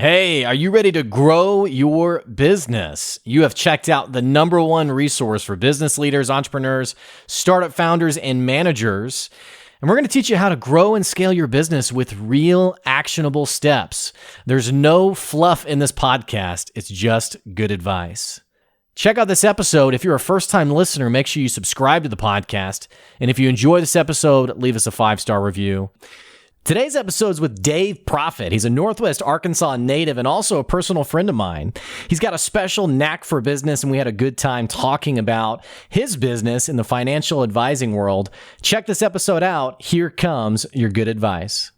Hey, are you ready to grow your business? You have checked out the number one resource for business leaders, entrepreneurs, startup founders, and managers. And we're going to teach you how to grow and scale your business with real actionable steps. There's no fluff in this podcast. It's just good advice. Check out this episode. If you're a first-time listener, make sure you subscribe to the podcast. And if you enjoy this episode, leave us a 5-star review. Today's episode is with Dave Proffitt. He's a Northwest Arkansas native and also a personal friend of mine. He's got a special knack for business, and we had a good time talking about his business in the financial advising world. Check this episode out. Here comes your good advice.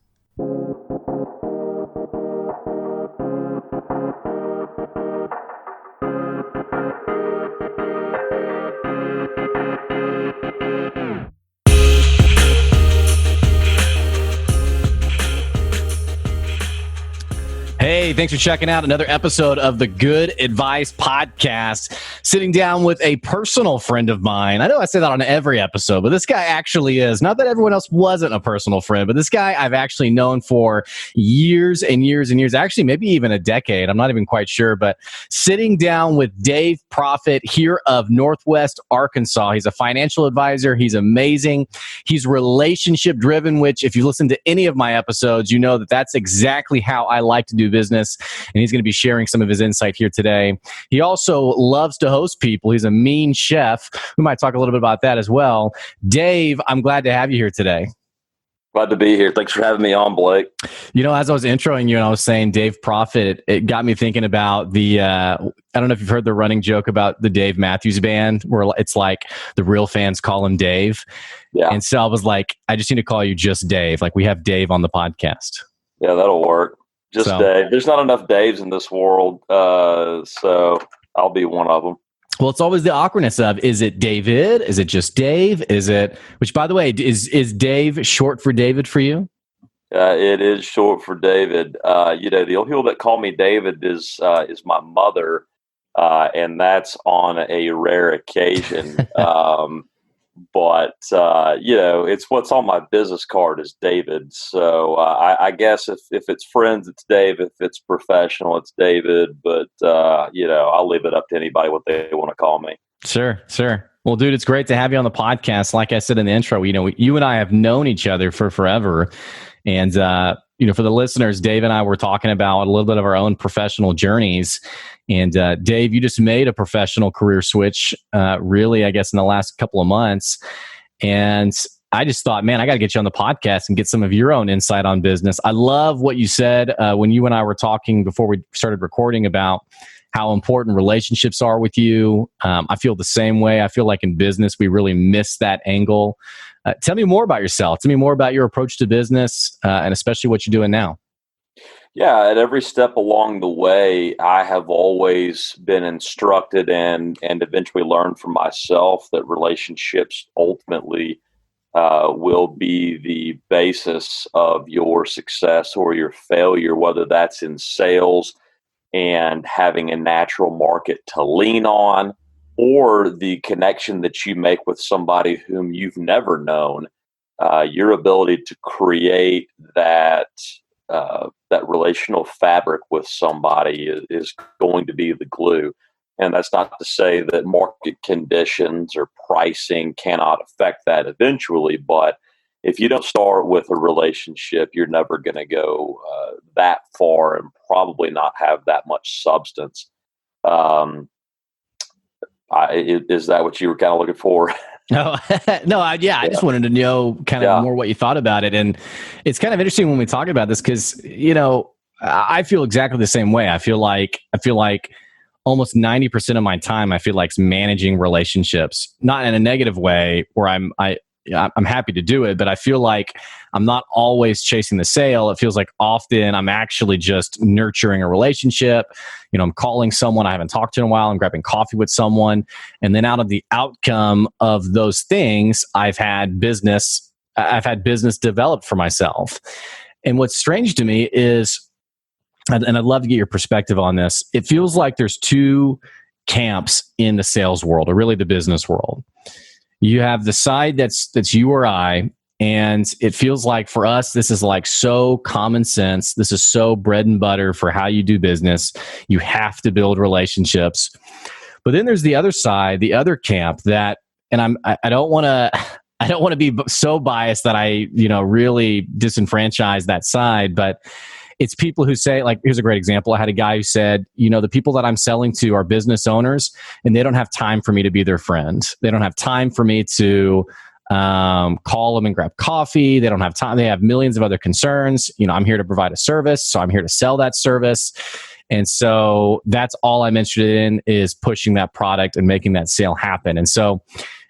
Hey, thanks for checking out another episode of the Good Advice Podcast. Sitting down with a personal friend of mine. I know I say that on every episode, but this guy actually is. Not that everyone else wasn't a personal friend, but this guy I've actually known for years and years and years. Actually, maybe even a decade. I'm not even quite sure. But sitting down with Dave Proffitt here of Northwest Arkansas. He's a financial advisor. He's amazing. He's relationship driven, which if you listen to any of my episodes, you know that that's exactly how I like to do business, and he's going to be sharing some of his insight here today. He also loves to host people. He's a mean chef. We might talk a little bit about that as well. Dave, I'm glad to have you here today. Glad to be here. Thanks for having me on, Blake. You know, as I was introing you and I was saying Dave Proffitt, it got me thinking about the, I don't know if you've heard the running joke about the Dave Matthews Band, where it's like the real fans call him Dave. Yeah. And so I was like, I just need to call you just Dave. Like we have Dave on the podcast. Yeah, that'll work. Just Dave. There's not enough Daves in this world, so I'll be one of them. Well, it's always the awkwardness of, is it David? Is it just Dave? Is it, which by the way, is Dave short for David for you? It is short for David. You know, the only people that call me David is my mother, and that's on a rare occasion. But, you know, it's what's on my business card is David. So I guess if it's friends, it's Dave. If it's professional, it's David. But, you know, I'll leave it up to anybody what they want to call me. Sure. Well, dude, it's great to have you on the podcast. Like I said in the intro, you know, you and I have known each other for forever. And, you know, for the listeners, Dave and I were talking about a little bit of our own professional journeys. And Dave, you just made a professional career switch, really, I guess, in the last couple of months. And I just thought, man, I got to get you on the podcast and get some of your own insight on business. I love what you said when you and I were talking before we started recording about how important relationships are with you. I feel the same way. I feel like in business, we really miss that angle. Tell me more about yourself. Tell me more about your approach to business and especially what you're doing now. Yeah, at every step along the way, I have always been instructed and eventually learned from myself that relationships ultimately will be the basis of your success or your failure, whether that's in sales and having a natural market to lean on, or the connection that you make with somebody whom you've never known. Your ability to create that relational fabric with somebody is going to be the glue. And that's not to say that market conditions or pricing cannot affect that eventually, but if you don't start with a relationship, you're never going to go that far and probably not have that much substance. Is that what you were kind of looking for? No, I just wanted to know kind of more what you thought about it. And it's kind of interesting when we talk about this because, you know, I feel exactly the same way. I feel like almost 90% of my time, I feel like is managing relationships, not in a negative way where I'm happy to do it, but I feel like I'm not always chasing the sale. It feels like often I'm actually just nurturing a relationship. You know, I'm calling someone I haven't talked to in a while. I'm grabbing coffee with someone. And then out of the outcome of those things, I've had business developed for myself. And what's strange to me is, and I'd love to get your perspective on this, it feels like there's two camps in the sales world, or really the business world. You have the side that's you or I, And it feels like for us, this is like so common sense. This is so bread and butter for how you do business. You have to build relationships. But then there's the other side, the other camp that, and I don't want to, I don't want to be so biased that I, really disenfranchise that side, but it's people who say, like, here's a great example. I had a guy who said, the people that I'm selling to are business owners and they don't have time for me to be their friend. They don't have time for me to call them and grab coffee. They don't have time. They have millions of other concerns. I'm here to provide a service. So I'm here to sell that service. And so that's all I'm interested in, is pushing that product and making that sale happen. And so,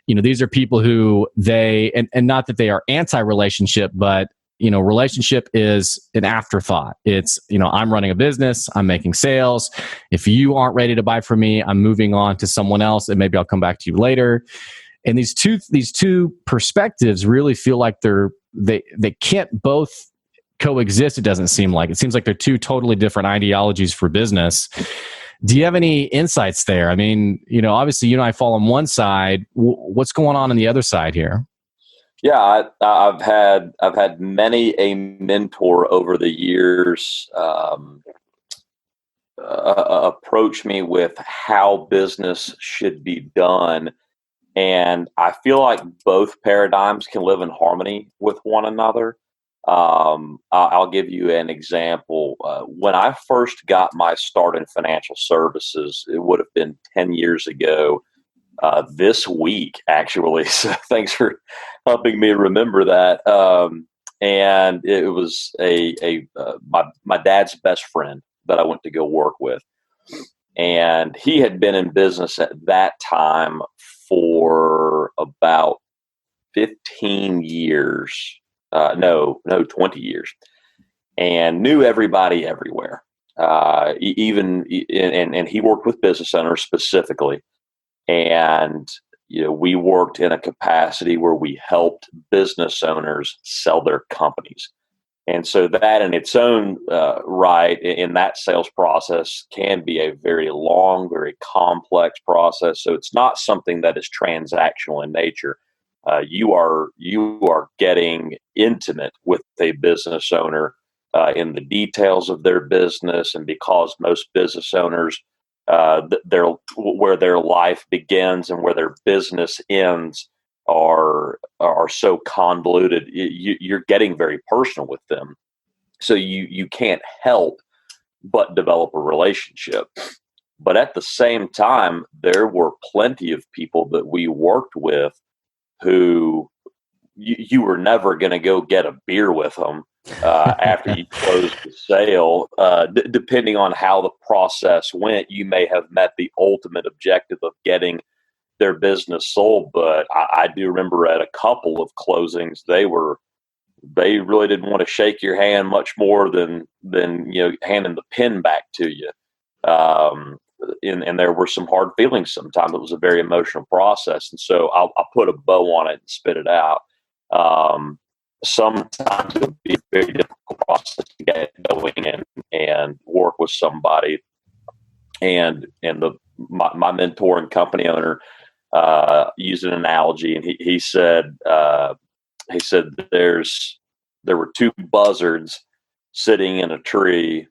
these are people who and not that they are anti-relationship, but relationship is an afterthought. It's, I'm running a business, I'm making sales. If you aren't ready to buy from me, I'm moving on to someone else and maybe I'll come back to you later. And these two perspectives really feel like they can't both coexist. It doesn't seem like. It seems like they're two totally different ideologies for business. Do you have any insights there? I mean, obviously you and I fall on one side. What's going on the other side here? Yeah, I've had many a mentor over the years approach me with how business should be done. And I feel like both paradigms can live in harmony with one another. I'll give you an example. When I first got my start in financial services, it would have been 10 years ago this week, actually. So thanks for helping me remember that. And it was my dad's best friend that I went to go work with. And he had been in business at that time for about 15 years. No, 20 years. And knew everybody everywhere. And he worked with business owners specifically. And we worked in a capacity where we helped business owners sell their companies. And so that in its own right, in that sales process, can be a very long, very complex process. So it's not something that is transactional in nature. You are getting intimate with a business owner in the details of their business, and because most business owners, where their life begins and where their business ends are so convoluted, you're getting very personal with them. So you can't help but develop a relationship. But at the same time, there were plenty of people that we worked with who you were never going to go get a beer with them after you closed the sale. Depending on how the process went, you may have met the ultimate objective of getting their business sold. But I do remember at a couple of closings, they really didn't want to shake your hand much more than handing the pen back to you. And there were some hard feelings sometimes. It was a very emotional process. And so I'll put a bow on it and spit it out. Sometimes it would be a very difficult process to get going and work with somebody. And my mentor and company owner used an analogy, and he said there were two buzzards sitting in a tree,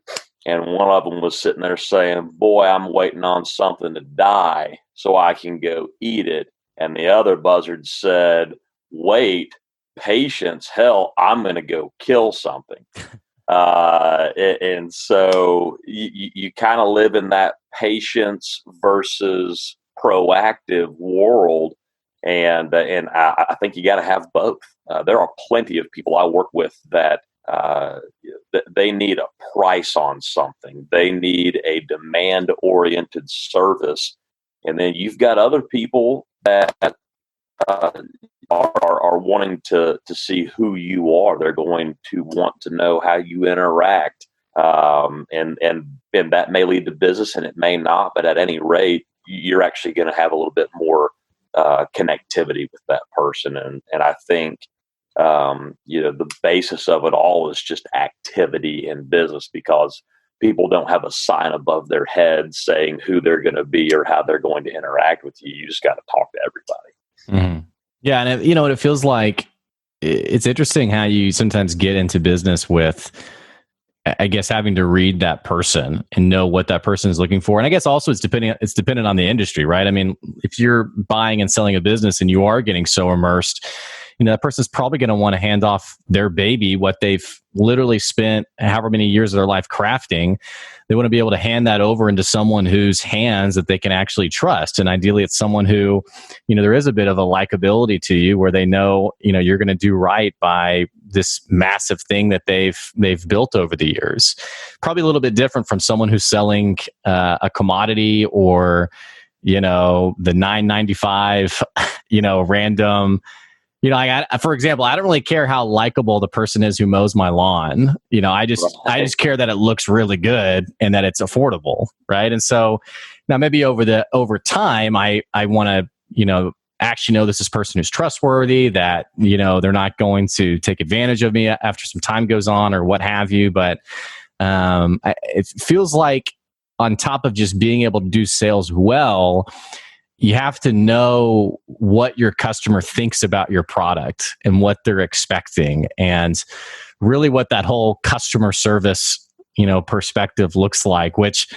and one of them was sitting there saying, "Boy, I'm waiting on something to die so I can go eat it." And the other buzzard said, "Wait, patience, hell, I'm going to go kill something." And so you kind of live in that patience versus proactive world. And I think you got to have both. There are plenty of people I work with that they need a price on something. They need a demand-oriented service. And then you've got other people that are wanting to see who you are. They're going to want to know how you interact. And that may lead to business and it may not, but at any rate, you're actually going to have a little bit more connectivity with that person. And I think, the basis of it all is just activity in business, because people don't have a sign above their head saying who they're going to be or how they're going to interact with you. You just got to talk to everybody. Mm-hmm. Yeah. And it feels like it's interesting how you sometimes get into business with, I guess, having to read that person and know what that person is looking for. And I guess also it's dependent on the industry, right? I mean, if you're buying and selling a business and you are getting so immersed, that person's probably going to want to hand off their baby, what they've literally spent however many years of their life crafting. They want to be able to hand that over into someone whose hands that they can actually trust. And ideally it's someone who, there is a bit of a likability to you, where they know, you're going to do right by this massive thing that they've built over the years. Probably a little bit different from someone who's selling a commodity, or, the $9.95, random. For example, I don't really care how likable the person is who mows my lawn. I just care that it looks really good and that it's affordable, right? And so now maybe over time, I want to, actually know this is a person who's trustworthy, that, they're not going to take advantage of me after some time goes on or what have you. But it feels like on top of just being able to do sales well, you have to know what your customer thinks about your product and what they're expecting, and really what that whole customer service, perspective looks like, which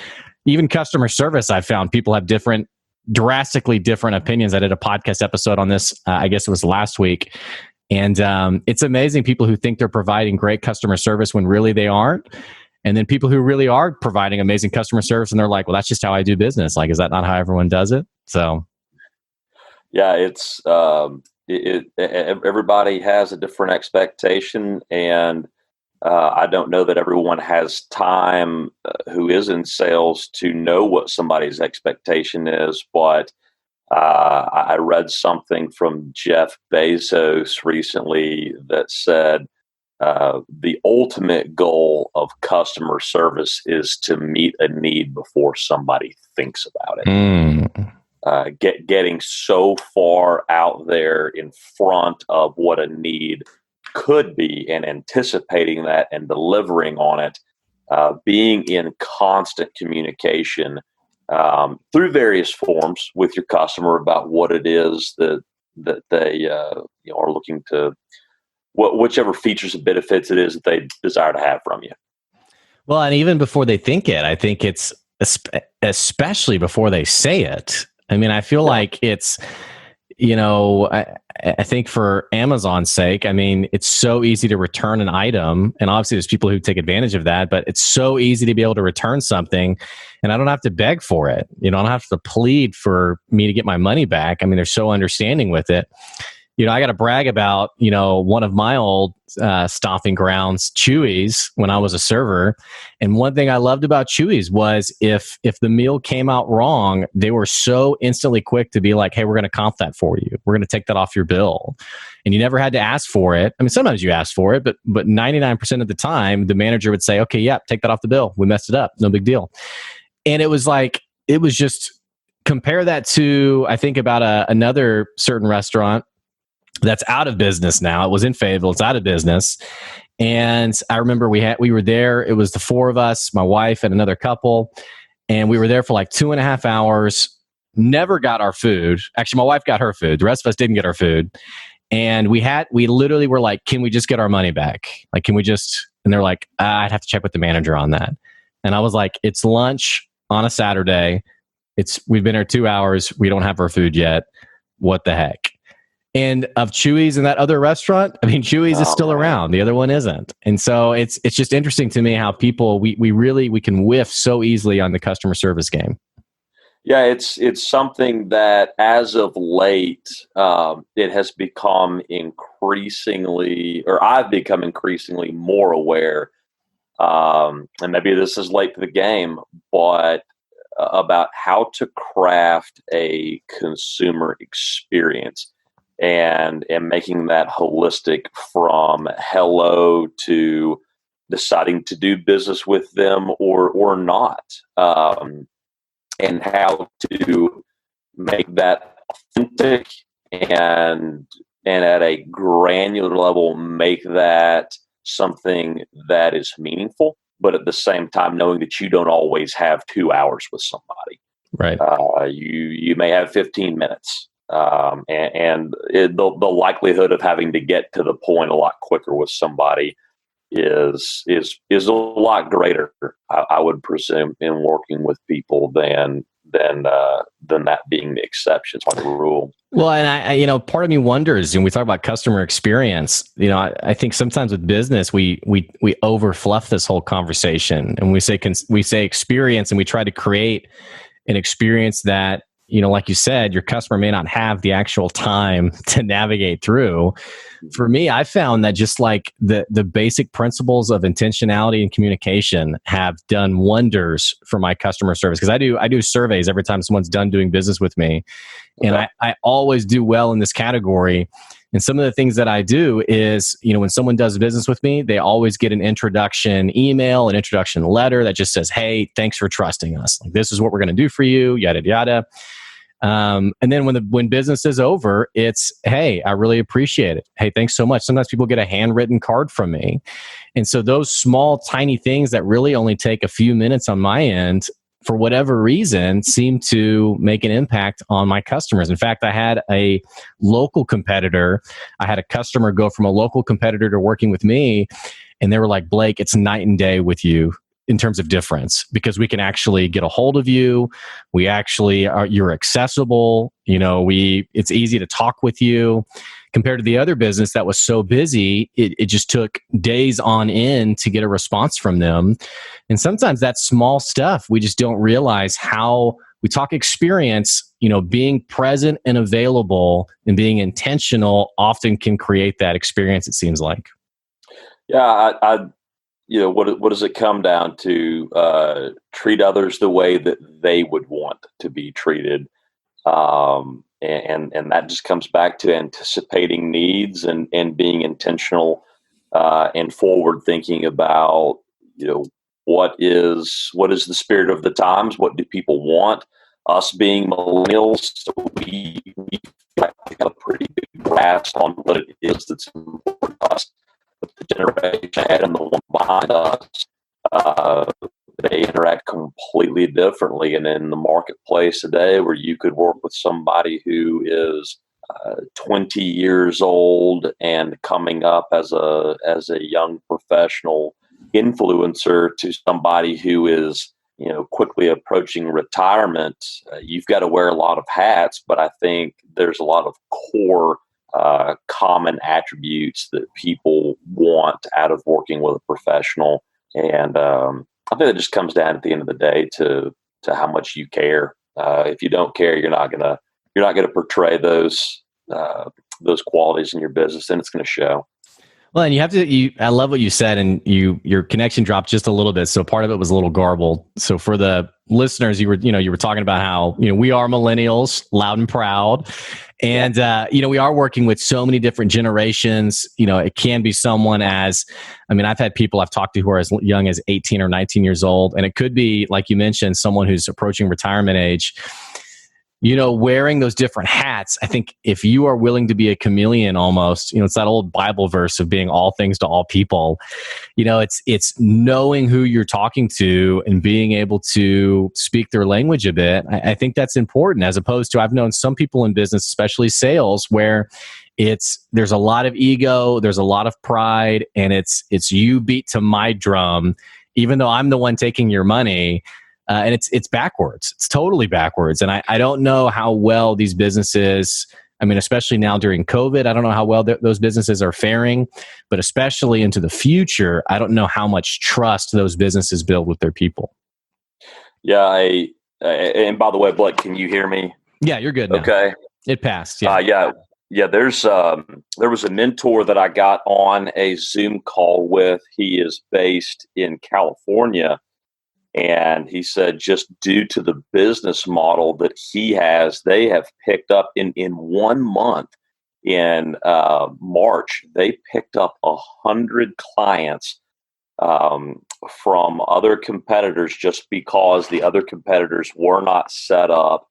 even customer service, I found people have drastically different opinions. I did a podcast episode on this, I guess it was last week. And it's amazing, people who think they're providing great customer service when really they aren't. And then people who really are providing amazing customer service, and they're like, well, that's just how I do business. Like, is that not how everyone does it? So, yeah, it's everybody has a different expectation, and I don't know that everyone has time who is in sales to know what somebody's expectation is. But I read something from Jeff Bezos recently that said, the ultimate goal of customer service is to meet a need before somebody thinks about it. Getting so far out there in front of what a need could be, and anticipating that and delivering on it, being in constant communication through various forms with your customer about what it is that they are looking to, whichever features and benefits it is that they desire to have from you. Well, and even before they think it, I think it's especially before they say it. I mean, I feel like it's, I think for Amazon's sake, I mean, it's so easy to return an item, and obviously there's people who take advantage of that, but it's so easy to be able to return something, and I don't have to beg for it. I don't have to plead for me to get my money back. I mean, they're so understanding with it. I got to brag about, one of my old stomping grounds, Chewy's, when I was a server. And one thing I loved about Chewy's was if the meal came out wrong, they were so instantly quick to be like, hey, we're going to comp that for you. We're going to take that off your bill. And you never had to ask for it. I mean, sometimes you ask for it, but 99% of the time, the manager would say, okay, yeah, take that off the bill. We messed it up. No big deal. And it was just, compare that to, I think about another certain restaurant that's out of business now. It was in Fayetteville. It's out of business. And I remember we were there. It was the four of us, my wife and another couple. And we were there for like 2.5 hours, never got our food. Actually, my wife got her food. The rest of us didn't get our food. And we literally were like, can we just get our money back? Like, can we just, and they're like, I'd have to check with the manager on that. And I was like, it's lunch on a Saturday. We've been here 2 hours. We don't have our food yet. What the heck? And of Chewy's and that other restaurant, I mean, Chewy's is still around. The other one isn't. And so it's just interesting to me how people, we can whiff so easily on the customer service game. Yeah, it's something that as of late, it has become increasingly, or I've become increasingly more aware, and maybe this is late to the game, but about how to craft a consumer experience. And making that holistic, from hello to deciding to do business with them or not, and how to make that authentic and at a granular level make that something that is meaningful, but at the same time knowing that you don't always have 2 hours with somebody. Right. You may have 15 minutes. The likelihood of having to get to the point a lot quicker with somebody is a lot greater, I would presume, in working with people than that being the exception, it's like the rule. Well, and I part of me wonders, and we talk about customer experience. I think sometimes with business, we over fluff this whole conversation, and we say experience, and we try to create an experience that, like you said, your customer may not have the actual time to navigate through. For me, I found that just like the basic principles of intentionality and communication have done wonders for my customer service. Because I do surveys every time someone's done doing business with me. And I always do well in this category. And some of the things that I do is, when someone does business with me, they always get an introduction email, an introduction letter that just says, "Hey, thanks for trusting us. Like, this is what we're going to do for you, yada, yada." And then when business is over, it's, "Hey, I really appreciate it. Hey, thanks so much." Sometimes people get a handwritten card from me. And so those small, tiny things that really only take a few minutes on my end, for whatever reason, seem to make an impact on my customers. In fact, I had a local competitor. I had a customer go from a local competitor to working with me, and they were like, "Blake, it's night and day with you in terms of difference, because we can actually get a hold of you. We actually you're accessible. It's easy to talk with you." Compared to the other business that was so busy, it just took days on end to get a response from them. And sometimes that small stuff, we just don't realize how we talk experience, being present and available and being intentional often can create that experience, it seems like. Yeah, what does it come down to? Treat others the way that they would want to be treated. And that just comes back to anticipating needs and being intentional and forward thinking about, what is the spirit of the times? What do people want? Us being millennials, we have a pretty good grasp on what it is that's important to us. But the generation ahead and the one behind us, they interact completely differently. And in the marketplace today, where you could work with somebody who is 20 years old and coming up as a young professional influencer, to somebody who is quickly approaching retirement, you've got to wear a lot of hats. But I think there's a lot of core common attributes that people want out of working with a professional. And I think it just comes down at the end of the day to how much you care. If you don't care, you're not gonna portray those qualities in your business, and it's going to show. Well, and I love what you said, and your connection dropped just a little bit, so part of it was a little garbled. So for the listeners, you were talking about how we are millennials, loud and proud, and we are working with so many different generations. It can be someone I've had people I've talked to who are as young as 18 or 19 years old, and it could be, like you mentioned, someone who's approaching retirement age. Wearing those different hats, I think if you are willing to be a chameleon almost, it's that old Bible verse of being all things to all people. It's knowing who you're talking to and being able to speak their language a bit. I think that's important, as opposed to, I've known some people in business, especially sales, where there's a lot of ego, there's a lot of pride, and it's you beat to my drum, even though I'm the one taking your money. And it's backwards. It's totally backwards. And I don't know how well these businesses, especially now during COVID, I don't know how well those businesses are faring, but especially into the future, I don't know how much trust those businesses build with their people. Yeah. And by the way, Blake, can you hear me? Yeah, you're good now. Okay. It passed. Yeah. Yeah. There was a mentor that I got on a Zoom call with. He is based in California. And he said, just due to the business model that he has, they have picked up in 1 month, in March, they picked up 100 clients from other competitors, just because the other competitors were not set up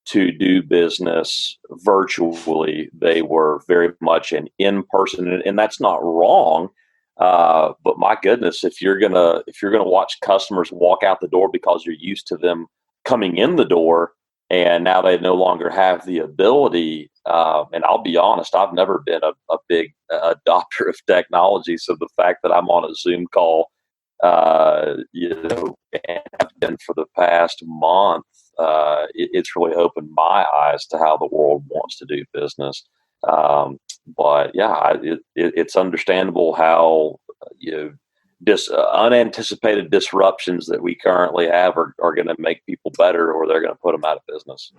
to do business virtually. They were very much an in-person, and that's not wrong. But my goodness, if you're gonna watch customers walk out the door because you're used to them coming in the door, and now they no longer have the ability. And I'll be honest, I've never been a big adopter of technology. So the fact that I'm on a Zoom call, and have been for the past month, it's really opened my eyes to how the world wants to do business. But yeah, it's understandable how unanticipated disruptions that we currently have are going to make people better, or they're going to put them out of business.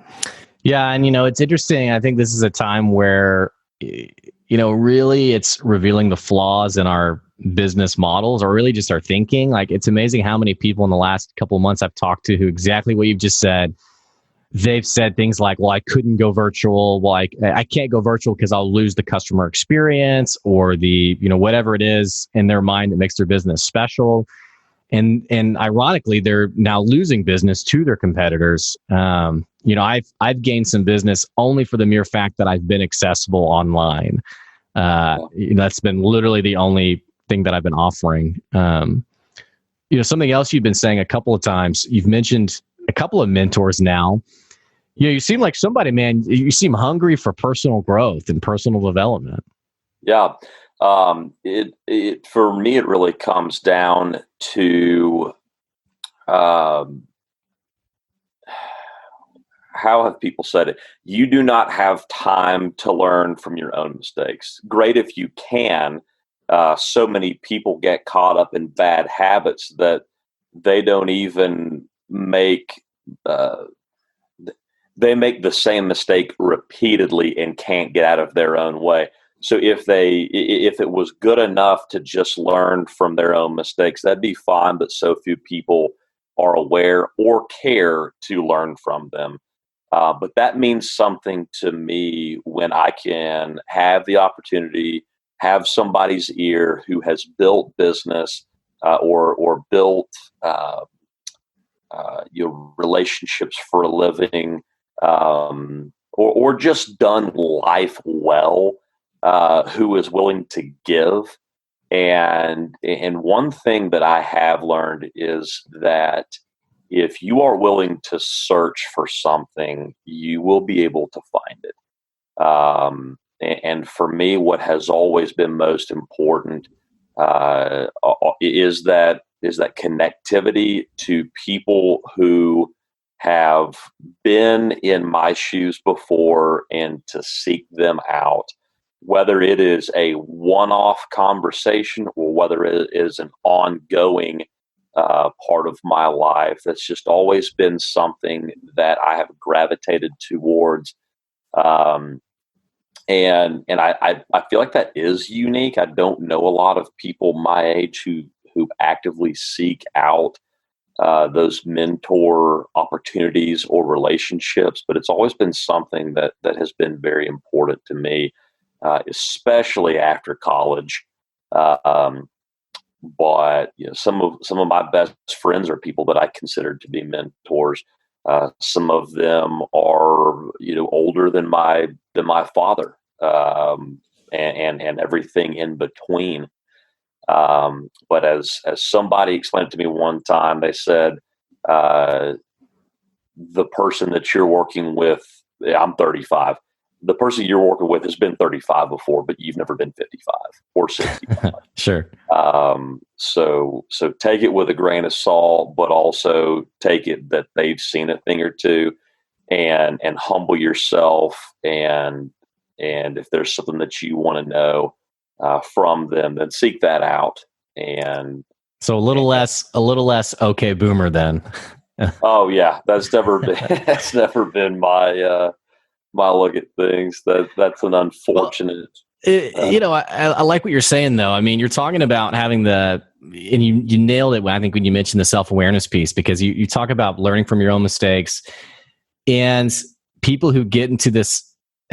Yeah, and it's interesting. I think this is a time where really it's revealing the flaws in our business models, or really just our thinking. Like, it's amazing how many people in the last couple of months I've talked to who exactly what you've just said. They've said things like, well, I couldn't go virtual. Well, I can't go virtual because I'll lose the customer experience, or the, whatever it is in their mind that makes their business special. And ironically, they're now losing business to their competitors. I've gained some business only for the mere fact that I've been accessible online. That's been literally the only thing that I've been offering. Something else you've been saying a couple of times, you've mentioned a couple of mentors now. You seem like somebody, man, you seem hungry for personal growth and personal development. Yeah. It for me, it really comes down to, how have people said it? You do not have time to learn from your own mistakes. Great if you can. So many people get caught up in bad habits that they don't even make. They make the same mistake repeatedly and can't get out of their own way. So if it was good enough to just learn from their own mistakes, that'd be fine. But so few people are aware or care to learn from them. But that means something to me when I can have the opportunity, have somebody's ear who has built business, or built relationships for a living, or just done life well, who is willing to give. And one thing that I have learned is that if you are willing to search for something, you will be able to find it. And for me, what has always been most important is that connectivity to people who have been in my shoes before, and to seek them out, whether it is a one-off conversation or whether it is an ongoing part of my life. That's just always been something that I have gravitated towards. And I feel like that is unique. I don't know a lot of people my age who actively seek out those mentor opportunities or relationships, but it's always been something that has been very important to me, especially after college. But some of my best friends are people that I consider to be mentors. Some of them are older than my father, and everything in between. But as somebody explained to me one time, they said, the person that you're working with, I'm 35. The person you're working with has been 35 before, but you've never been 55 or 65. Sure. So take it with a grain of salt, but also take it that they've seen a thing or two, and humble yourself. And if there's something that you want to know from them, then seek that out. And so a little less okay boomer then. Oh yeah, that's never been my my look at things. That's an unfortunate. I like what you're saying though. I mean, you're talking about having and you nailed it. I think when you mentioned the self-awareness piece, because you talk about learning from your own mistakes, and people who get into this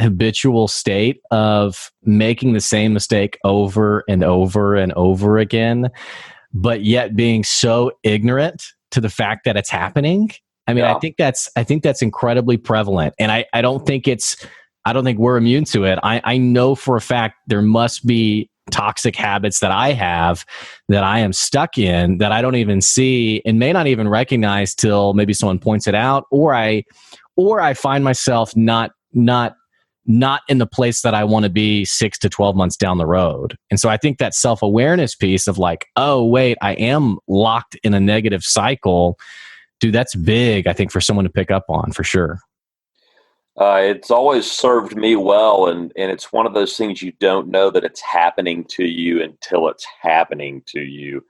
habitual state of making the same mistake over and over and over again, but yet being so ignorant to the fact that it's happening. I mean, yeah. I think that's incredibly prevalent, and I don't think we're immune to it. I know for a fact there must be toxic habits that I have, that I am stuck in, that I don't even see and may not even recognize till maybe someone points it out, or I or I find myself not in the place that I want to be 6 to 12 months down the road. And so I think that self-awareness piece of like, oh, wait, I am locked in a negative cycle. Dude, that's big, I think, for someone to pick up on, for sure. It's always served me well, and it's one of those things you don't know that it's happening to you until it's happening to you,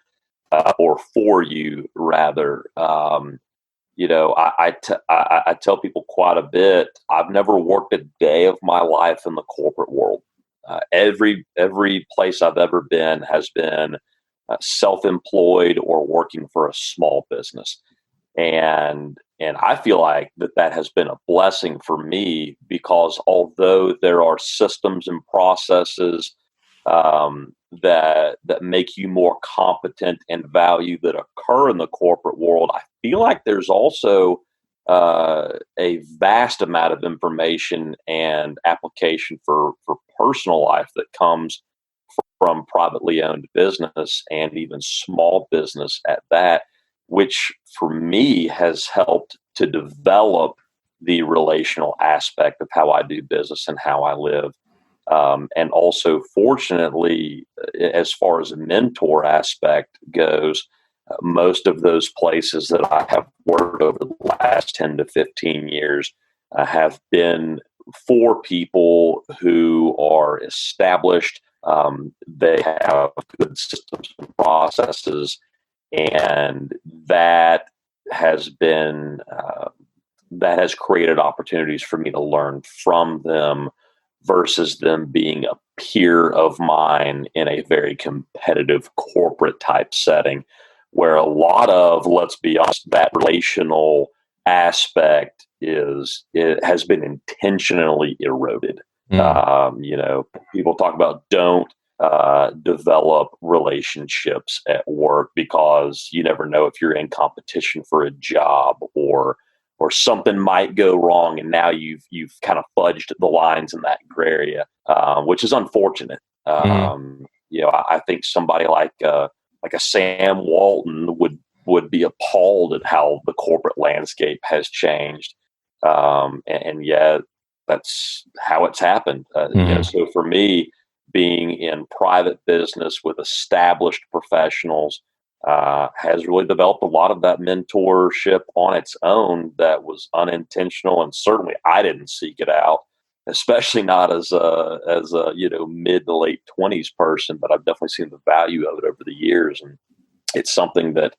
or for you, rather. I tell people quite a bit. I've never worked a day of my life in the corporate world. Every place I've ever been has been self-employed or working for a small business, and I feel like that has been a blessing for me, because although there are systems and processes that make you more competent and value that occur in the corporate world, I feel like there's also a vast amount of information and application for personal life that comes from privately owned business, and even small business at that, which for me has helped to develop the relational aspect of how I do business and how I live. And also, fortunately, as far as a mentor aspect goes, most of those places that I have worked over the last 10 to 15 years have been for people who are established. They have good systems and processes, and that has been that has created opportunities for me to learn from them, versus them being a peer of mine in a very competitive corporate type setting, where a lot of, let's be honest, that relational aspect it has been intentionally eroded. People talk about don't develop relationships at work, because you never know if you're in competition for a job, or something might go wrong, and now you've kind of fudged the lines in that gray area, which is unfortunate. I think somebody like a Sam Walton would be appalled at how the corporate landscape has changed, and yet that's how it's happened. So for me, being in private business with established professionals has really developed a lot of that mentorship on its own that was unintentional, and certainly I didn't seek it out, especially not as a mid to late 20s person. But I've definitely seen the value of it over the years, and it's something that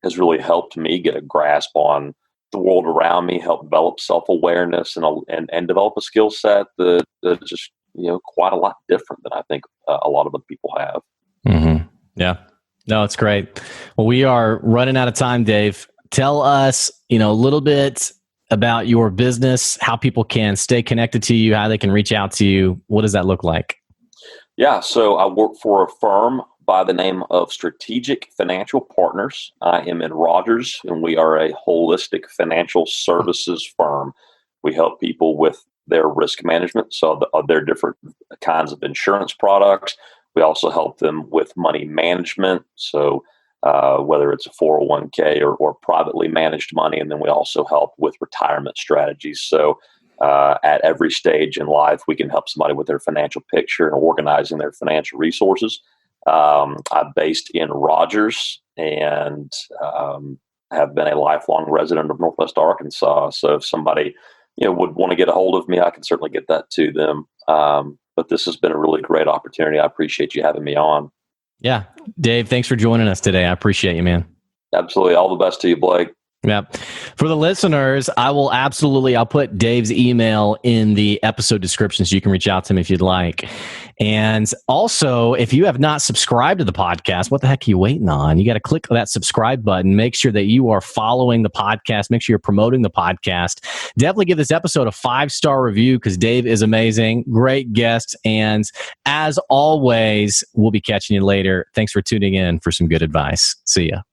has really helped me get a grasp on the world around me, help develop self-awareness, and develop a skill set that is just quite a lot different than I think a lot of the people have. Mm-hmm. Yeah. No, it's great. Well, we are running out of time, Dave. Tell us, a little bit about your business, how people can stay connected to you, how they can reach out to you. What does that look like? Yeah. So I work for a firm by the name of Strategic Financial Partners. I am in Rogers, and we are a holistic financial services firm. We help people with their risk management, so their different kinds of insurance products. We also help them with money management, so whether it's a 401k or privately managed money, and then we also help with retirement strategies. So at every stage in life, we can help somebody with their financial picture and organizing their financial resources. I'm based in Rogers, and have been a lifelong resident of Northwest Arkansas. So if somebody would want to get a hold of me, I can certainly get that to them. But this has been a really great opportunity. I appreciate you having me on. Yeah. Dave, thanks for joining us today. I appreciate you, man. Absolutely. All the best to you, Blake. Yeah. For the listeners, I'll put Dave's email in the episode description so you can reach out to him if you'd like. And also, if you have not subscribed to the podcast, what the heck are you waiting on? You got to click that subscribe button. Make sure that you are following the podcast. Make sure you're promoting the podcast. Definitely give this episode a 5-star review, because Dave is amazing. Great guest. And as always, we'll be catching you later. Thanks for tuning in for some good advice. See ya.